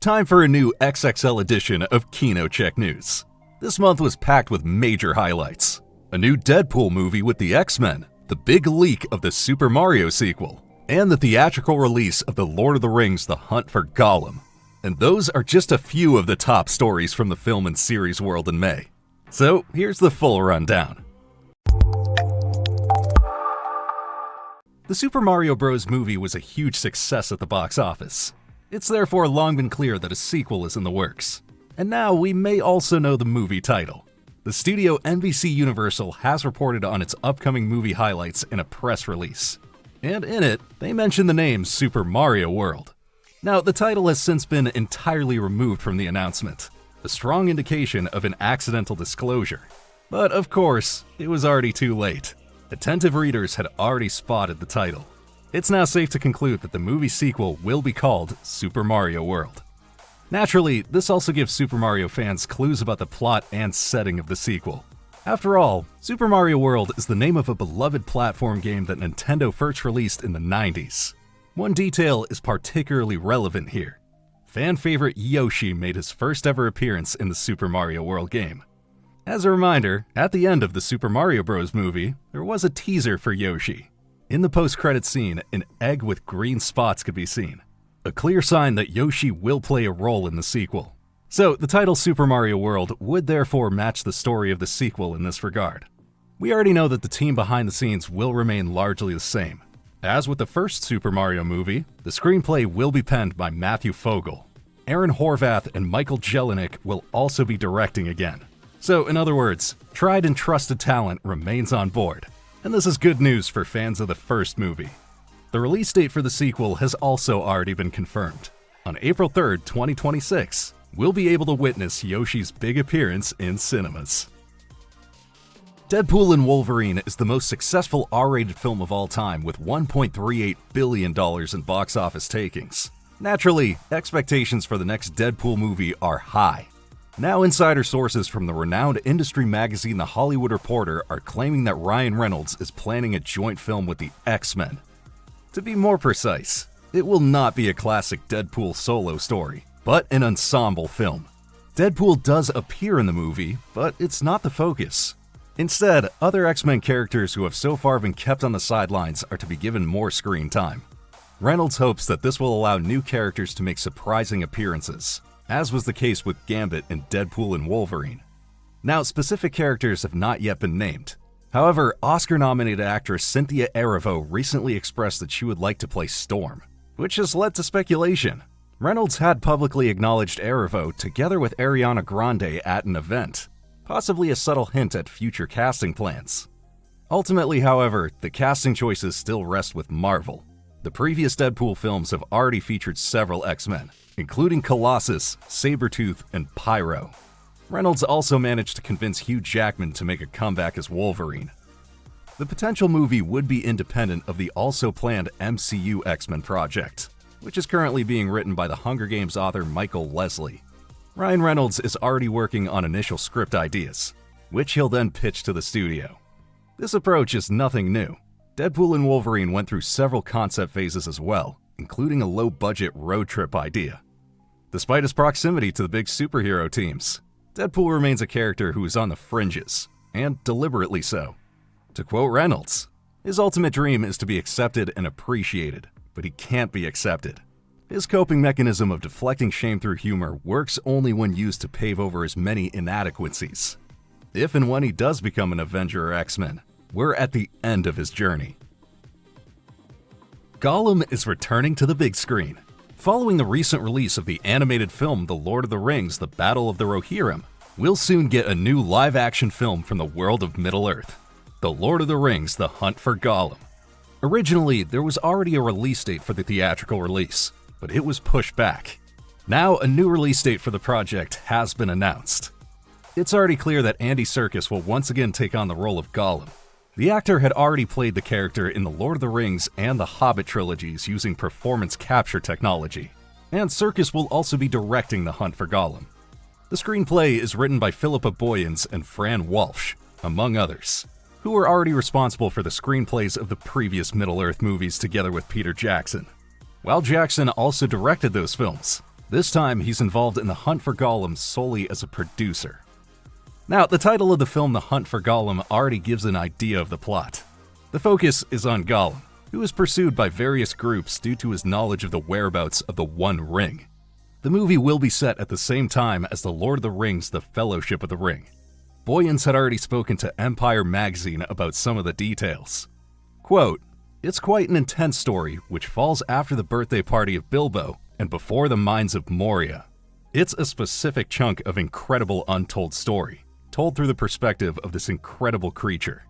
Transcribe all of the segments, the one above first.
Time for a new XXL edition of KinoCheck News. This month was packed with major highlights. A new Deadpool movie with the X-Men, the big leak of the Super Mario sequel, and the theatrical release of The Lord of the Rings: The Hunt for Gollum. And those are just a few of the top stories from the film and series world in May. So here's the full rundown. The Super Mario Bros. Movie was a huge success at the box office. It's therefore long been clear that a sequel is in the works. And now we may also know the movie title. The studio NBC Universal has reported on its upcoming movie highlights in a press release. And in it, they mention the name Super Mario World. Now, the title has since been entirely removed from the announcement, a strong indication of an accidental disclosure. But of course, it was already too late. Attentive readers had already spotted the title. It's now safe to conclude that the movie sequel will be called Super Mario World. Naturally, this also gives Super Mario fans clues about the plot and setting of the sequel. After all, Super Mario World is the name of a beloved platform game that Nintendo first released in the 90s. One detail is particularly relevant here. Fan favorite Yoshi made his first ever appearance in the Super Mario World game. As a reminder, at the end of the Super Mario Bros. Movie, there was a teaser for Yoshi. In the post-credits scene, an egg with green spots could be seen, a clear sign that Yoshi will play a role in the sequel. So, the title Super Mario World would therefore match the story of the sequel in this regard. We already know that the team behind the scenes will remain largely the same. As with the first Super Mario movie, the screenplay will be penned by Matthew Fogel. Aaron Horvath and Michael Jelenic will also be directing again. So, in other words, tried and trusted talent remains on board. And this is good news for fans of the first movie. The release date for the sequel has also already been confirmed. On April 3rd, 2026, we'll be able to witness Yoshi's big appearance in cinemas. Deadpool and Wolverine is the most successful R-rated film of all time with $1.38 billion in box office takings. Naturally, expectations for the next Deadpool movie are high. Now, insider sources from the renowned industry magazine The Hollywood Reporter are claiming that Ryan Reynolds is planning a joint film with the X-Men. To be more precise, it will not be a classic Deadpool solo story, but an ensemble film. Deadpool does appear in the movie, but it's not the focus. Instead, other X-Men characters who have so far been kept on the sidelines are to be given more screen time. Reynolds hopes that this will allow new characters to make surprising appearances, as was the case with Gambit in Deadpool and Wolverine. Now, specific characters have not yet been named. However, Oscar-nominated actress Cynthia Erivo recently expressed that she would like to play Storm, which has led to speculation. Reynolds had publicly acknowledged Erivo together with Ariana Grande at an event, possibly a subtle hint at future casting plans. Ultimately, however, the casting choices still rest with Marvel. The previous Deadpool films have already featured several X-Men, including Colossus, Sabretooth, and Pyro. Reynolds also managed to convince Hugh Jackman to make a comeback as Wolverine. The potential movie would be independent of the also planned MCU X-Men project, which is currently being written by the Hunger Games author Michael Leslie. Ryan Reynolds is already working on initial script ideas, which he'll then pitch to the studio. This approach is nothing new. Deadpool and Wolverine went through several concept phases as well, including a low-budget road trip idea. Despite his proximity to the big superhero teams, Deadpool remains a character who is on the fringes, and deliberately so. To quote Reynolds, his ultimate dream is to be accepted and appreciated, but he can't be accepted. His coping mechanism of deflecting shame through humor works only when used to pave over his many inadequacies. If and when he does become an Avenger or X-Men, we're at the end of his journey. Gollum is returning to the big screen. Following the recent release of the animated film The Lord of the Rings: The Battle of the Rohirrim, we'll soon get a new live-action film from the world of Middle-earth, The Lord of the Rings: The Hunt for Gollum. Originally, there was already a release date for the theatrical release, but it was pushed back. Now, a new release date for the project has been announced. It's already clear that Andy Serkis will once again take on the role of Gollum. The actor had already played the character in the Lord of the Rings and the Hobbit trilogies using performance capture technology, and Serkis will also be directing The Hunt for Gollum. The screenplay is written by Philippa Boyens and Fran Walsh, among others, who were already responsible for the screenplays of the previous Middle-earth movies together with Peter Jackson. While Jackson also directed those films, This time, he's involved in the hunt for Gollum solely as a producer. Now, the title of the film, The Hunt for Gollum, already gives an idea of the plot. The focus is on Gollum, who is pursued by various groups due to his knowledge of the whereabouts of the One Ring. The movie will be set at the same time as The Lord of the Rings: The Fellowship of the Ring. Boyens had already spoken to Empire magazine about some of the details. Quote, "It's quite an intense story which falls after the birthday party of Bilbo and before the mines of Moria. It's a specific chunk of incredible untold story, told through the perspective of this incredible creature."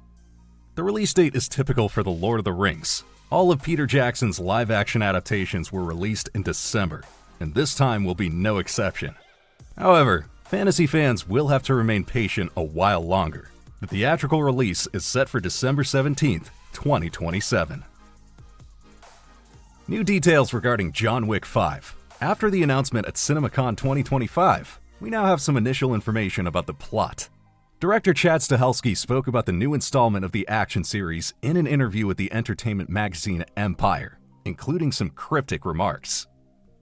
The release date is typical for The Lord of the Rings. All of Peter Jackson's live-action adaptations were released in December, and this time will be no exception. However, fantasy fans will have to remain patient a while longer. The theatrical release is set for December 17th, 2027. New details regarding John Wick 5. After the announcement at CinemaCon 2025, we now have some initial information about the plot. Director Chad Stahelski spoke about the new installment of the action series in an interview with the entertainment magazine Empire, including some cryptic remarks.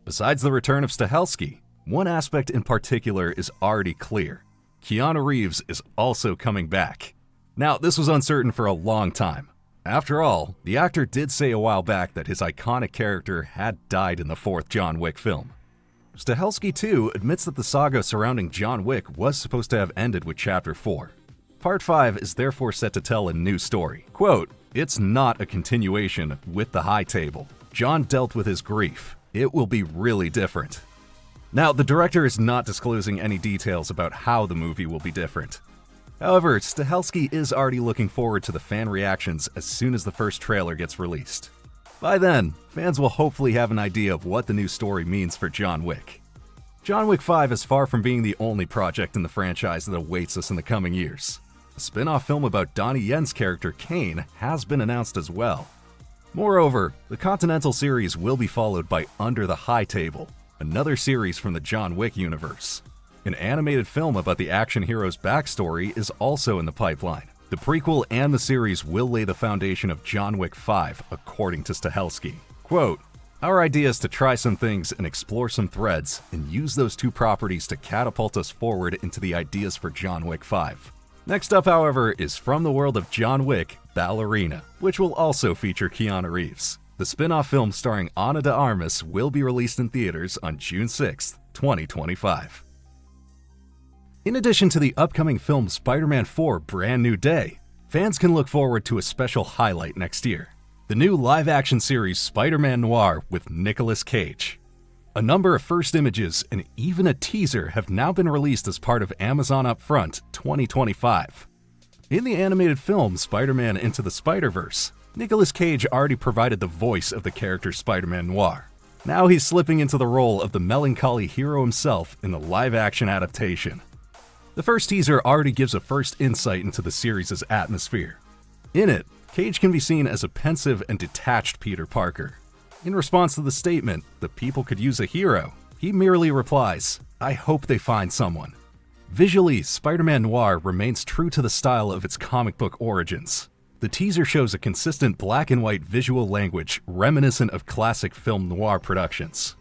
Besides the return of Stahelski, one aspect in particular is already clear. Keanu Reeves is also coming back. Now, this was uncertain for a long time. After all, the actor did say a while back that his iconic character had died in the fourth John Wick film. Stahelski, too, admits that the saga surrounding John Wick was supposed to have ended with Chapter 4. Part 5 is therefore set to tell a new story. Quote, "It's not a continuation with the High Table. John dealt with his grief. It will be really different." Now, the director is not disclosing any details about how the movie will be different. However, Stahelski is already looking forward to the fan reactions as soon as the first trailer gets released. By then, fans will hopefully have an idea of what the new story means for John Wick. John Wick 5 is far from being the only project in the franchise that awaits us in the coming years. A spin-off film about Donnie Yen's character Kane has been announced as well. Moreover, the Continental series will be followed by Under the High Table, another series from the John Wick universe. An animated film about the action hero's backstory is also in the pipeline. The prequel and the series will lay the foundation of John Wick 5, according to Stahelski. Quote, "Our idea is to try some things and explore some threads, and use those two properties to catapult us forward into the ideas for John Wick 5. Next up, however, is From the World of John Wick, Ballerina, which will also feature Keanu Reeves. The spin-off film starring Ana de Armas will be released in theaters on June 6th, 2025. In addition to the upcoming film Spider-Man 4 Brand New Day, fans can look forward to a special highlight next year: the new live-action series Spider-Man Noir with Nicolas Cage. A number of first images and even a teaser have now been released as part of Amazon Upfront 2025. In the animated film Spider-Man Into the Spider-Verse, Nicolas Cage already provided the voice of the character Spider-Man Noir. Now he's slipping into the role of the melancholy hero himself in the live-action adaptation. The first teaser already gives a first insight into the series' atmosphere. In it, Cage can be seen as a pensive and detached Peter Parker. In response to the statement that people could use a hero, he merely replies, "I hope they find someone." Visually, Spider-Man Noir remains true to the style of its comic book origins. The teaser shows a consistent black and white visual language reminiscent of classic film noir productions.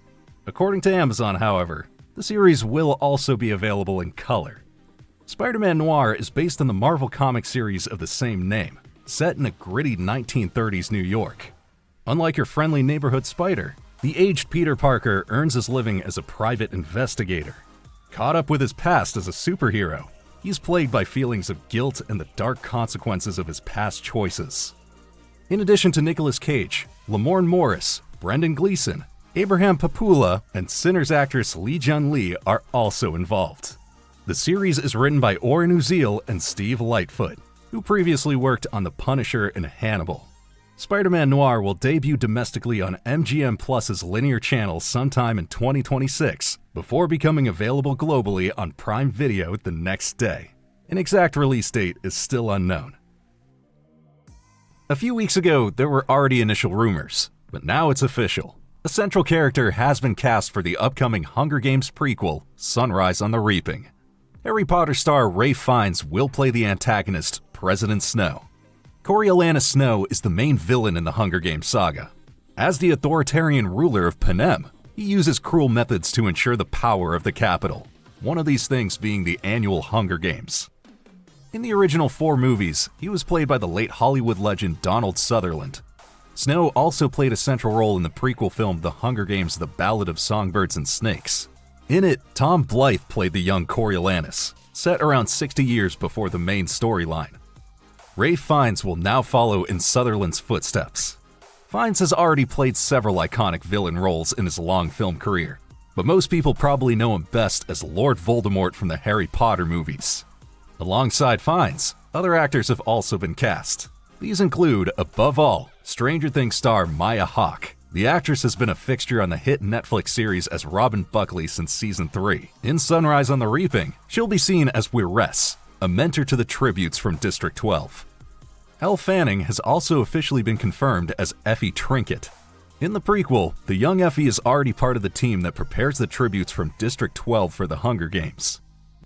According to Amazon, however, the series will also be available in color. Spider-Man Noir is based on the Marvel comic series of the same name, set in a gritty 1930s New York. Unlike your friendly neighborhood spider, the aged Peter Parker earns his living as a private investigator. Caught up with his past as a superhero, he's plagued by feelings of guilt and the dark consequences of his past choices. In addition to Nicolas Cage, Lamorne Morris, Brendan Gleeson, Abraham Papula, and Sinners actress Lee Jun-Lee are also involved. The series is written by Oren Uziel and Steve Lightfoot, who previously worked on The Punisher and Hannibal. Spider-Man Noir will debut domestically on MGM Plus's linear channel sometime in 2026, before becoming available globally on Prime Video the next day. An exact release date is still unknown. A few weeks ago, there were already initial rumors, but now it's official. A central character has been cast for the upcoming Hunger Games prequel, Sunrise on the Reaping. Harry Potter star Ralph Fiennes will play the antagonist, President Snow. Coriolanus Snow is the main villain in the Hunger Games saga. As the authoritarian ruler of Panem, He uses cruel methods to ensure the power of the capital, one of these things being the annual Hunger Games. In the original 4 movies, he was played by the late Hollywood legend Donald Sutherland. Snow also played a central role in the prequel film The Hunger Games: The Ballad of Songbirds and Snakes. In it, Tom Blythe played the young Coriolanus, set around 60 years before the main storyline. Ralph Fiennes will now follow in Sutherland's footsteps. Fiennes has already played several iconic villain roles in his long film career, but most people probably know him best as Lord Voldemort from the Harry Potter movies. Alongside Fiennes, other actors have also been cast. These include, above all, Stranger Things star Maya Hawke. The actress has been a fixture on the hit Netflix series as Robin Buckley since season 3. In Sunrise on the Reaping, she'll be seen as Wiress, a mentor to the tributes from District 12. Elle Fanning has also officially been confirmed as Effie Trinket. In the prequel, the young Effie is already part of the team that prepares the tributes from District 12 for the Hunger Games.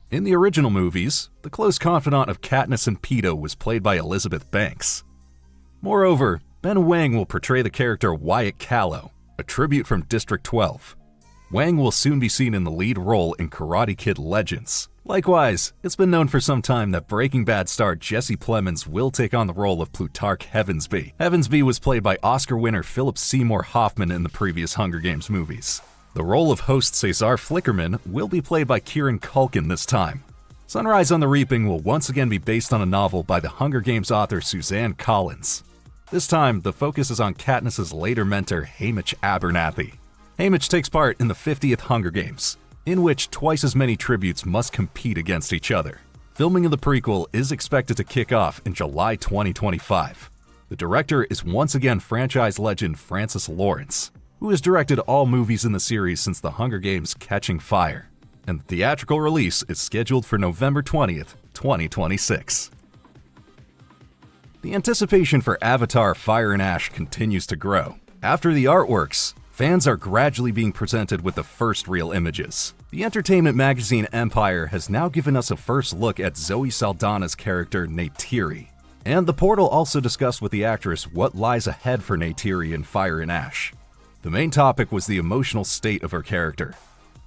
In the original movies, the close confidant of Katniss and Peeta was played by Elizabeth Banks. Moreover, Ben Wang will portray the character Wyatt Callow, a tribute from District 12. Wang will soon be seen in the lead role in Karate Kid Legends. Likewise, it's been known for some time that Breaking Bad star Jesse Plemons will take on the role of Plutarch Heavensbee. Heavensbee was played by Oscar winner Philip Seymour Hoffman in the previous Hunger Games movies. The role of host Cesar Flickerman will be played by Kieran Culkin this time. Sunrise on the Reaping will once again be based on a novel by the Hunger Games author Suzanne Collins. This time, the focus is on Katniss's later mentor Haymitch Abernathy. Haymitch takes part in the 50th Hunger Games, in which twice as many tributes must compete against each other. Filming of the prequel is expected to kick off in July 2025. The director is once again franchise legend Francis Lawrence, who has directed all movies in the series since The Hunger Games: Catching Fire, and the theatrical release is scheduled for November 20th, 2026. The anticipation for Avatar: Fire and Ash continues to grow. After the artworks, fans are gradually being presented with the first real images. The entertainment magazine Empire has now given us a first look at Zoe Saldana's character Neytiri, and the portal also discussed with the actress what lies ahead for Neytiri in Fire and Ash. The main topic was the emotional state of her character.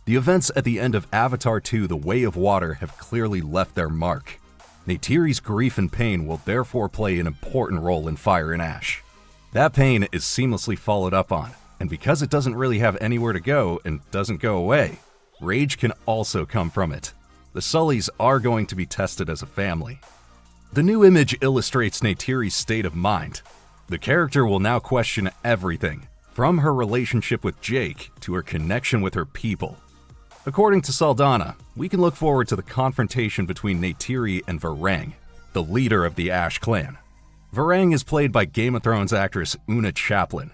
The events at the end of Avatar 2: The Way of Water have clearly left their mark. Neytiri's grief and pain will therefore play an important role in Fire and Ash. That pain is seamlessly followed up on, and because it doesn't really have anywhere to go and doesn't go away, rage can also come from it. The Sullys are going to be tested as a family. The new image illustrates Neytiri's state of mind. The character will now question everything, from her relationship with Jake to her connection with her people. According to Saldana, we can look forward to the confrontation between Neytiri and Varang, the leader of the Ash clan. Varang is played by Game of Thrones actress Una Chaplin.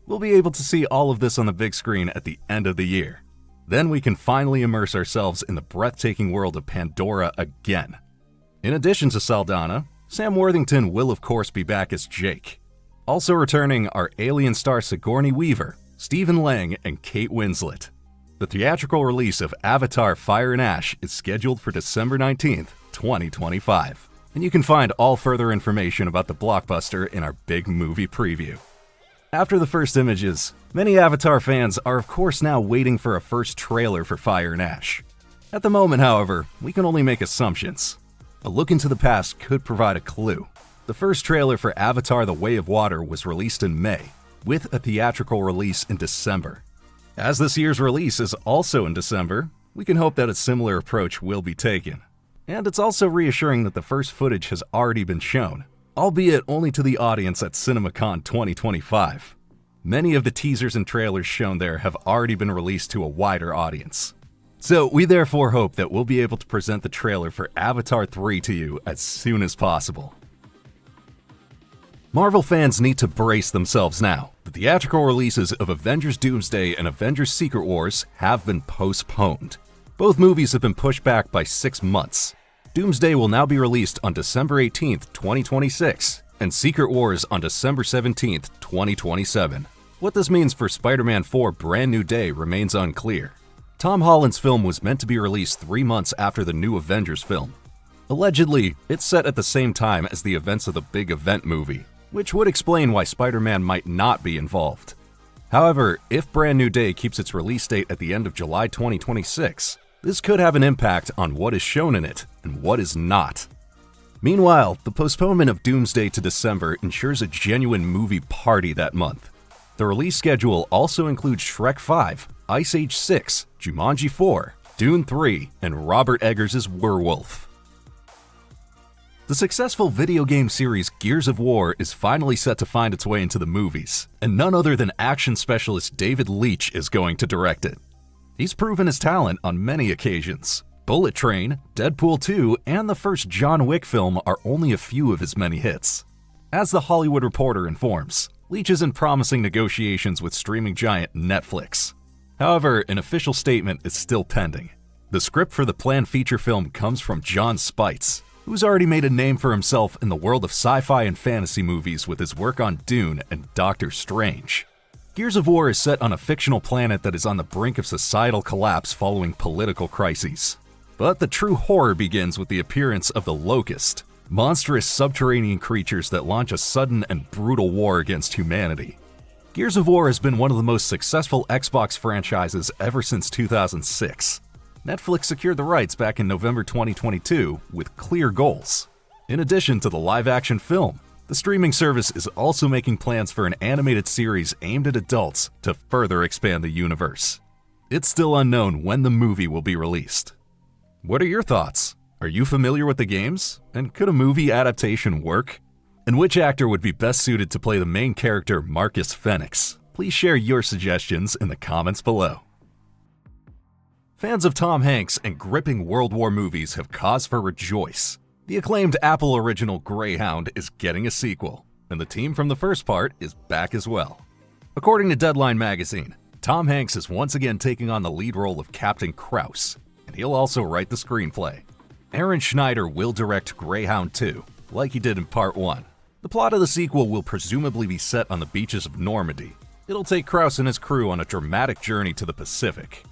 We'll be able to see all of this on the big screen at the end of the year. Then we can finally immerse ourselves in the breathtaking world of Pandora again. In addition to Saldana, Sam Worthington will of course be back as Jake. Also returning are Alien star Sigourney Weaver, Stephen Lang, and Kate Winslet. The theatrical release of Avatar: Fire and Ash is scheduled for December 19th, 2025. And you can find all further information about the blockbuster in our big movie preview. After the first images, many Avatar fans are of course now waiting for a first trailer for Fire and Ash. At the moment, however, we can only make assumptions. A look into the past could provide a clue. The first trailer for Avatar: The Way of Water was released in May, with a theatrical release in December. As this year's release is also in December, we can hope that a similar approach will be taken. And it's also reassuring that the first footage has already been shown, albeit only to the audience at CinemaCon 2025. Many of the teasers and trailers shown there have already been released to a wider audience. So we therefore hope that we'll be able to present the trailer for Avatar 3 to you as soon as possible. Marvel fans need to brace themselves now. The theatrical releases of Avengers Doomsday and Avengers Secret Wars have been postponed. Both movies have been pushed back by 6 months. Doomsday will now be released on December 18th, 2026, and Secret Wars on December 17th, 2027. What this means for Spider-Man 4 Brand New Day remains unclear. Tom Holland's film was meant to be released 3 months after the new Avengers film. Allegedly, it's set at the same time as the events of the Big Event movie, which would explain why Spider-Man might not be involved. However, if Brand New Day keeps its release date at the end of July 2026, this could have an impact on what is shown in it and what is not. Meanwhile, the postponement of Doomsday to December ensures a genuine movie party that month. The release schedule also includes Shrek 5, Ice Age 6, Jumanji 4, Dune 3, and Robert Eggers' Werewolf. The successful video game series Gears of War is finally set to find its way into the movies, and none other than action specialist David Leitch is going to direct it. He's proven his talent on many occasions. Bullet Train, Deadpool 2, and the first John Wick film are only a few of his many hits. As The Hollywood Reporter informs, Leitch is in promising negotiations with streaming giant Netflix. However, an official statement is still pending. The script for the planned feature film comes from John Spites, who's already made a name for himself in the world of sci-fi and fantasy movies with his work on Dune and Doctor Strange. Gears of War is set on a fictional planet that is on the brink of societal collapse following political crises. But the true horror begins with the appearance of the Locust, monstrous subterranean creatures that launch a sudden and brutal war against humanity. Gears of War has been one of the most successful Xbox franchises ever since 2006. Netflix secured the rights back in November 2022 with clear goals. In addition to the live-action film, the streaming service is also making plans for an animated series aimed at adults to further expand the universe. It's still unknown when the movie will be released. What are your thoughts? Are you familiar with the games? And could a movie adaptation work? And which actor would be best suited to play the main character Marcus Fenix? Please share your suggestions in the comments below. Fans of Tom Hanks and gripping World War movies have cause for rejoice. The acclaimed Apple original Greyhound is getting a sequel, and the team from the first part is back as well. According to Deadline magazine, Tom Hanks is once again taking on the lead role of Captain Krause, and he'll also write the screenplay. Aaron Schneider will direct Greyhound 2, like he did in Part 1. The plot of the sequel will presumably be set on the beaches of Normandy. It'll take Krause and his crew on a dramatic journey to the Pacific.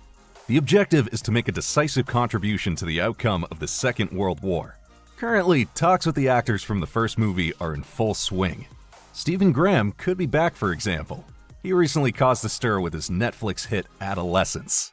The objective is to make a decisive contribution to the outcome of the Second World War. Currently, talks with the actors from the first movie are in full swing. Stephen Graham could be back, for example. He recently caused a stir with his Netflix hit Adolescence.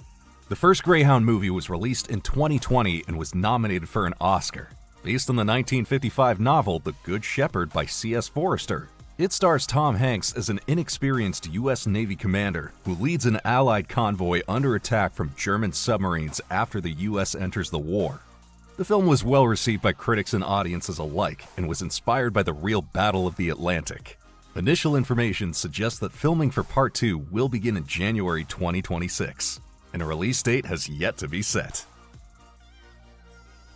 The first Greyhound movie was released in 2020 and was nominated for an Oscar. Based on the 1955 novel The Good Shepherd by C.S. Forester, it stars Tom Hanks as an inexperienced U.S. Navy commander who leads an Allied convoy under attack from German submarines after the U.S. enters the war. The film was well received by critics and audiences alike and was inspired by the real Battle of the Atlantic. Initial information suggests that filming for Part 2 will begin in January 2026, and a release date has yet to be set.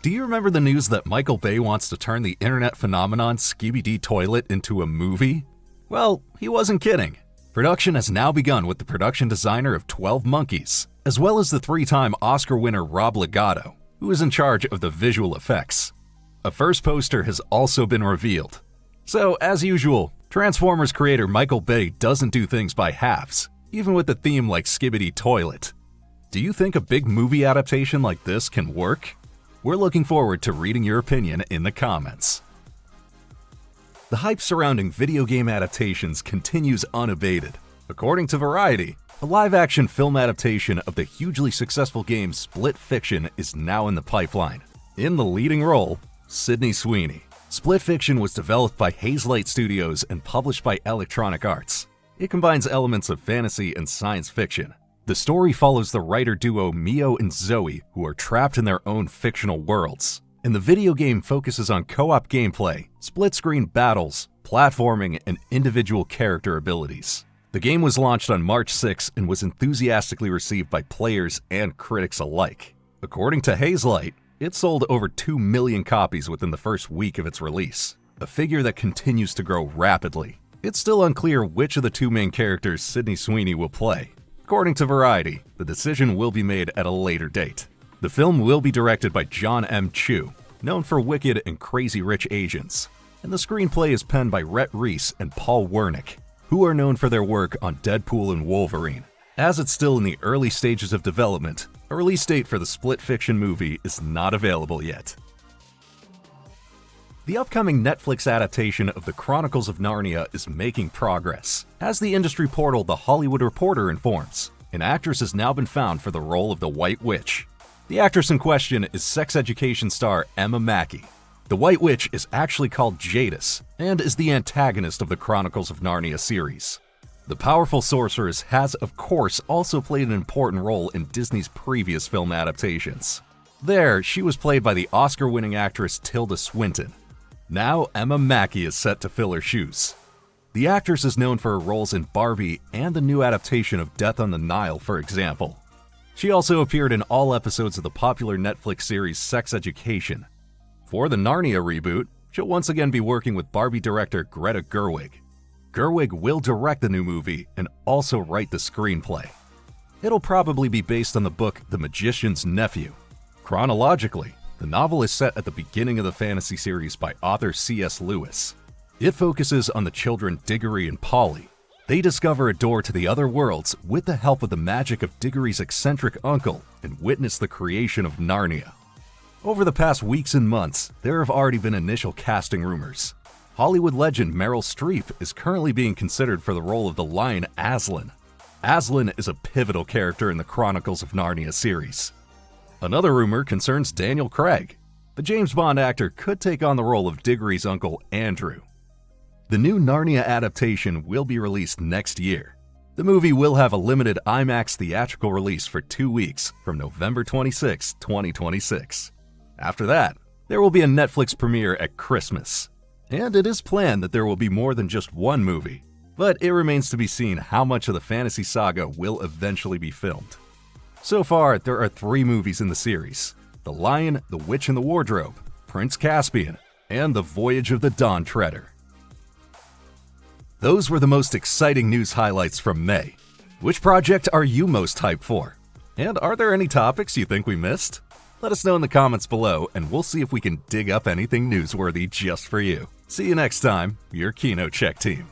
Do you remember the news that Michael Bay wants to turn the internet phenomenon Skibidi Toilet into a movie? Well, he wasn't kidding. Production has now begun with the production designer of 12 Monkeys, as well as the three-time Oscar winner Rob Legato, who is in charge of the visual effects. A first poster has also been revealed. So, as usual, Transformers creator Michael Bay doesn't do things by halves, even with a theme like Skibidi Toilet. Do you think a big movie adaptation like this can work? We're looking forward to reading your opinion in the comments. The hype surrounding video game adaptations continues unabated. According to Variety, a live-action film adaptation of the hugely successful game Split Fiction is now in the pipeline. In the leading role, Sydney Sweeney. Split Fiction was developed by Hazelight Studios and published by Electronic Arts. It combines elements of fantasy and science fiction. The story follows the writer duo Mio and Zoe, who are trapped in their own fictional worlds. And the video game focuses on co-op gameplay, split-screen battles, platforming, and individual character abilities. The game was launched on March 6 and was enthusiastically received by players and critics alike. According to Hazelight, it sold over 2 million copies within the first week of its release, a figure that continues to grow rapidly. It's still unclear which of the two main characters Sydney Sweeney will play. According to Variety, the decision will be made at a later date. The film will be directed by John M. Chu, known for Wicked and Crazy Rich Asians, and the screenplay is penned by Rhett Reese and Paul Wernick, who are known for their work on Deadpool and Wolverine. As it's still in the early stages of development, a release date for the Split Fiction movie is not available yet. The upcoming Netflix adaptation of the Chronicles of Narnia is making progress. As the industry portal The Hollywood Reporter informs, an actress has now been found for the role of the White Witch. The actress in question is sex education star Emma Mackey. The White Witch is actually called Jadis and is the antagonist of the Chronicles of Narnia series. The powerful sorceress has, of course, also played an important role in Disney's previous film adaptations. There, she was played by the Oscar-winning actress Tilda Swinton. Now, Emma Mackey is set to fill her shoes. The actress is known for her roles in Barbie and the new adaptation of Death on the Nile, for example. She also appeared in all episodes of the popular Netflix series Sex Education. For the Narnia reboot, she'll once again be working with Barbie director Greta Gerwig. Gerwig will direct the new movie and also write the screenplay. It'll probably be based on the book The Magician's Nephew. Chronologically, the novel is set at the beginning of the fantasy series by author C.S. Lewis. It focuses on the children Diggory and Polly. They discover a door to the other worlds with the help of the magic of Diggory's eccentric uncle and witness the creation of Narnia. Over the past weeks and months, there have already been initial casting rumors. Hollywood legend Meryl Streep is currently being considered for the role of the lion Aslan. Aslan is a pivotal character in the Chronicles of Narnia series. Another rumor concerns Daniel Craig. The James Bond actor could take on the role of Diggory's uncle Andrew. The new Narnia adaptation will be released next year. The movie will have a limited IMAX theatrical release for 2 weeks from November 26, 2026. After that, there will be a Netflix premiere at Christmas. And it is planned that there will be more than just one movie, but it remains to be seen how much of the fantasy saga will eventually be filmed. So far, there are 3 movies in the series: The Lion, The Witch and the Wardrobe, Prince Caspian, and The Voyage of the Dawn Treader. Those were the most exciting news highlights from May. Which project are you most hyped for? And are there any topics you think we missed? Let us know in the comments below, and we'll see if we can dig up anything newsworthy just for you. See you next time, your KinoCheck team.